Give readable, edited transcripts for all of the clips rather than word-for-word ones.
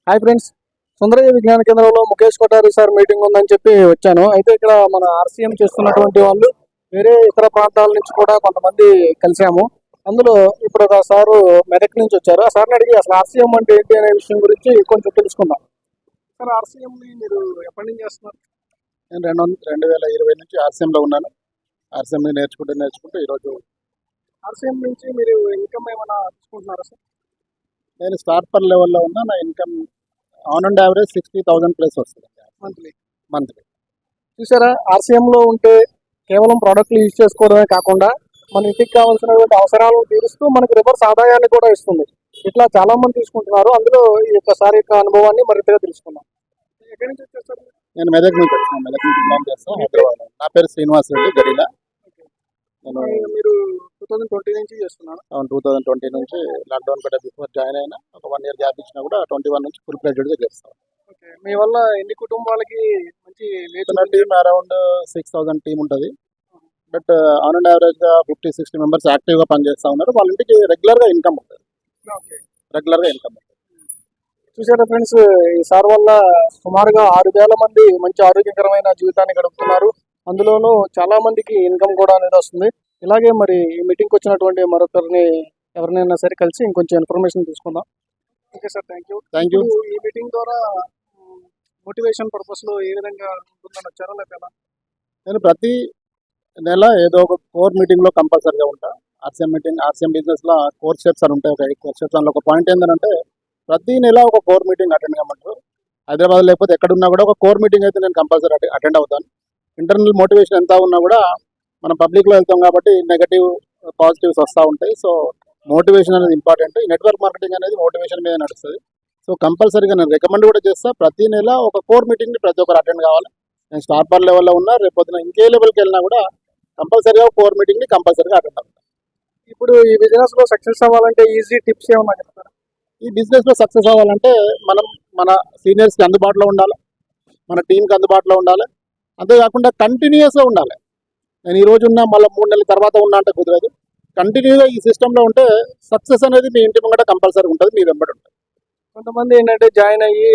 Hi friends, Sundarayya విజ్ఞాన కేంద్రంలో Mukesh Kothari sir meeting ఉందని చెప్పి వచ్చాను. అయితే ఇక్కడ మన ఆర్సీఎం చేస్తున్నటువంటి వాళ్ళు వేరే ఇతర ప్రాంతాల నుంచి కూడా కొంతమంది కలిసాము. అందులో ఇప్పుడు ఒక సారు మెదక్ నుంచి వచ్చారు. ఆ సార్ని అడిగి అసలు ఆర్సీఎం అంటే ఏంటి అనే విషయం గురించి కొంచెం తెలుసుకుందాం. సార్, ఆర్సీఎంని మీరు ఎప్పటి నుంచి చేస్తున్నారు? నేను 2020 నుంచి ఆర్సీఎంలో ఉన్నాను. ఆర్సీఎంని నేర్చుకుంటూ ఈరోజు ఆర్సీఎం నుంచి మీరు ఇన్కమ్ ఏమైనా తీసుకుంటున్నారా సార్? నేను స్టార్టర్ లెవెల్లో ఉన్నా. నా income on and average 60,000 plus వస్తుంది మంత్లీ. చూసారా, ఆర్సీఎంలో ఉంటే కేవలం ప్రోడక్ట్లు యూజ్ చేసుకోవడమే కాకుండా మన ఇంటికి కావాల్సినటువంటి అవసరాలను తీరుస్తూ మనకి రివర్స్ ఆదాయాన్ని కూడా ఇస్తుంది. ఇట్లా చాలా మంది తీసుకుంటున్నారు. అందులో ఈ ఒక్కసారి యొక్క అనుభవాన్ని మరింతగా తెలుసుకున్నాం. ఎక్కడి నుంచి వచ్చేస్తారు? నేను మెదక్ నుంచి వచ్చినాను. మెదక్ నుంచి బిలాంగ్ చేస్తాను, హైదరాబాద్. నా పేరు శ్రీనివాస్ రెడ్డి గడిలా. నేను మీరు 2020 నుంచి చేస్తున్నాను. 2020 నుంచి లాక్డౌన్ కంటే బిఫోర్ జాయిన్ అయినా. ఒక 1 year గ్యాప్ ఇచ్చినా కూడా 21 నుంచి ఫుల్ ప్లేజెడ్గా చేస్తాను. మీ వల్ల ఎన్ని కుటుంబాలకి మంచి నా టీమ్ అరౌండ్ 6,000 టీం ఉంటుంది. బట్ ఆన్ అండ్ యావరేజ్గా 50-60 మెంబర్స్ యాక్టివ్గా పనిచేస్తూ ఉన్నారు. వాళ్ళ ఇంటికి రెగ్యులర్గా ఇన్కమ్ ఉంటుంది. చూసారా ఫ్రెండ్స్, ఈ సార్ వల్ల సుమారుగా 6,000 మంది మంచి ఆరోగ్యకరమైన జీవితాన్ని గడుపుతున్నారు. అందులోనూ చాలా మందికి ఇన్కమ్ కూడా అనేది వస్తుంది. ఇలాగే మరి ఈ మీటింగ్కి వచ్చినటువంటి మరొకరిని ఎవరినైనా సరే కలిసి ఇంకొంచెం ఇన్ఫర్మేషన్ తీసుకుందాం. Okay sir, thank you. ఈ మీటింగ్ ద్వారా మోటివేషన్ పర్పస్లో ఏ విధంగా ఉంటుందని వచ్చారో లేక నేను ప్రతి నెల ఏదో ఒక కోర్ మీటింగ్లో కంపల్సరీగా ఉంటా. ఆర్సీఎం బిజినెస్లో కోర్ స్టెప్స్ అని ఉంటాయి. ఒక 8 కోర్ స్టెప్స్. అందులో ఒక పాయింట్ ఏంటంటే ప్రతి నెల ఒక కోర్ మీటింగ్ అటెండ్ కమ్మంటారు. హైదరాబాద్ లేకపోతే ఎక్కడున్నా కూడా ఒక కోర్ మీటింగ్ అయితే నేను కంపల్సరీ అటెండ్ అవుతాను. ఇంటర్నల్ మోటివేషన్ ఎంత ఉన్నా కూడా మనం పబ్లిక్లో వెళ్తాం కాబట్టి నెగటివ్ పాజిటివ్స్ వస్తూ ఉంటాయి. సో మోటివేషన్ అనేది ఇంపార్టెంట్. ఈ నెట్వర్క్ మార్కెటింగ్ అనేది మోటివేషన్ మీద నడుస్తుంది. సో కంపల్సరీగా నేను రికమెండ్ కూడా చేస్తాను. ప్రతి నెల ఒక కోర్ మీటింగ్ని ప్రతి ఒక్కరు అటెండ్ కావాలి. నేను స్టార్టర్ లెవెల్లో ఉన్నా, రేపొద్దున ఇంకే లెవెల్కి వెళ్ళినా కూడా కంపల్సరీగా కోర్ మీటింగ్ని కంపల్సరీగా అటెండ్ అవుతాను. ఇప్పుడు ఈ బిజినెస్లో సక్సెస్ అవ్వాలంటే ఈజీ టిప్స్ ఏమన్నా చెప్తారా? ఈ బిజినెస్లో సక్సెస్ అవ్వాలంటే మనం మన సీనియర్స్కి అందుబాటులో ఉండాలి, మన టీంకి అందుబాటులో ఉండాలి. అంతేకాకుండా కంటిన్యూస్గా ఉండాలి. నేను ఈ రోజు ఉన్నా మళ్ళీ 3 నెలల తర్వాత ఉన్నా అంటే కుదరదు. కంటిన్యూగా ఈ సిస్టంలో ఉంటే సక్సెస్ అనేది మీ ఇంటి ముంగట కంపల్సరీ ఉంటుంది, మీ వెంబడి ఉంటుంది. కొంతమంది ఏంటంటే జాయిన్ అయ్యి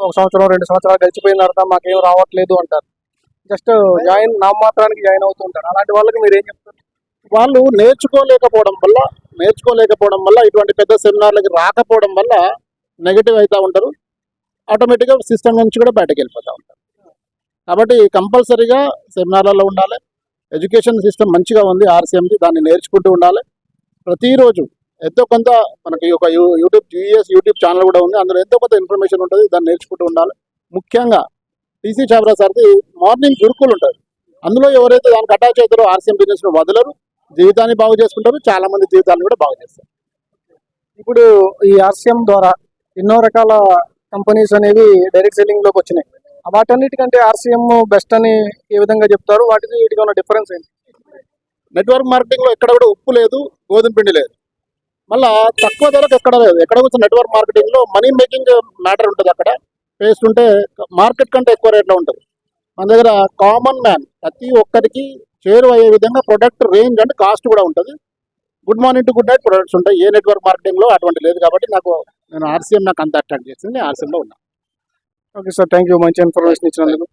1 సంవత్సరం 2 సంవత్సరాలు గడిచిపోయిన తర్వాత మాకేం రావట్లేదు అంటారు. జస్ట్ నామమాత్రానికి జాయిన్ అవుతూ ఉంటారు. అలాంటి వాళ్ళకి మీరు ఏం చెప్తారు? వాళ్ళు నేర్చుకోలేకపోవడం వల్ల ఇటువంటి పెద్ద సెమినార్లకి రాకపోవడం వల్ల నెగిటివ్ అవుతూ ఉంటారు. ఆటోమేటిక్గా సిస్టమ్ నుంచి కూడా బయటకు వెళ్ళిపోతూ ఉంటారు. కాబట్టి కంపల్సరీగా సెమినార్లలో ఉండాలి. ఎడ్యుకేషన్ సిస్టమ్ మంచిగా ఉంది ఆర్సీఎంది, దాన్ని నేర్చుకుంటూ ఉండాలి. ప్రతిరోజు ఎంతో కొంత మనకి ఒక యూట్యూబ్ ఛానల్ కూడా ఉంది. అందులో ఎంతో కొంత ఇన్ఫర్మేషన్ ఉంటుంది, దాన్ని నేర్చుకుంటూ ఉండాలి. ముఖ్యంగా టీసీ చాబ్రా సార్ది మార్నింగ్ గురుకులు ఉంటుంది. అందులో ఎవరైతే దానికి అటాచ్ అవుతారో ఆర్సీఎం బిజినెస్ను వదలరు, జీవితాన్ని బాగు చేసుకుంటారు, చాలా మంది జీవితాన్ని కూడా బాగు చేస్తారు. ఇప్పుడు ఈ ఆర్సీఎం ద్వారా ఎన్నో రకాల కంపెనీస్ అనేవి డైరెక్ట్ సెల్లింగ్లోకి వచ్చినాయి. వాటన్నిటికంటే ఆర్సీఎం బెస్ట్ అని ఏ విధంగా చెప్తారు? వీటికి ఉన్న డిఫరెన్స్ ఏంటి? నెట్వర్క్ మార్కెటింగ్లో ఎక్కడ కూడా ఉప్పు లేదు, గోధుమ పిండి లేదు. మళ్ళీ తక్కువ ధరకు ఎక్కడ లేదు. ఎక్కడ కూడా నెట్వర్క్ మార్కెటింగ్లో మనీ మేకింగ్ మ్యాటర్ ఉంటుంది. అక్కడ పేస్ట్ ఉంటే మార్కెట్ కంటే ఎక్కువ రేట్లో ఉంటుంది. మన దగ్గర కామన్ మ్యాన్ ప్రతి ఒక్కరికి చేరువయ్యే విధంగా ప్రొడక్ట్ రేంజ్ అంటే కాస్ట్ కూడా ఉంటుంది. Good morning to good night products ఉంటాయి. ఏ నెట్వర్క్ మార్కెటింగ్లో అటువంటి లేదు. కాబట్టి నేను ఆర్సీఎం నాకు అంత అట్రాక్ట్ చేసింది. ఆర్సీఎంలో ఉన్నా. Okay sir, thank you. మంచి ఇన్ఫర్మేషన్ ఇచ్చినందుకు.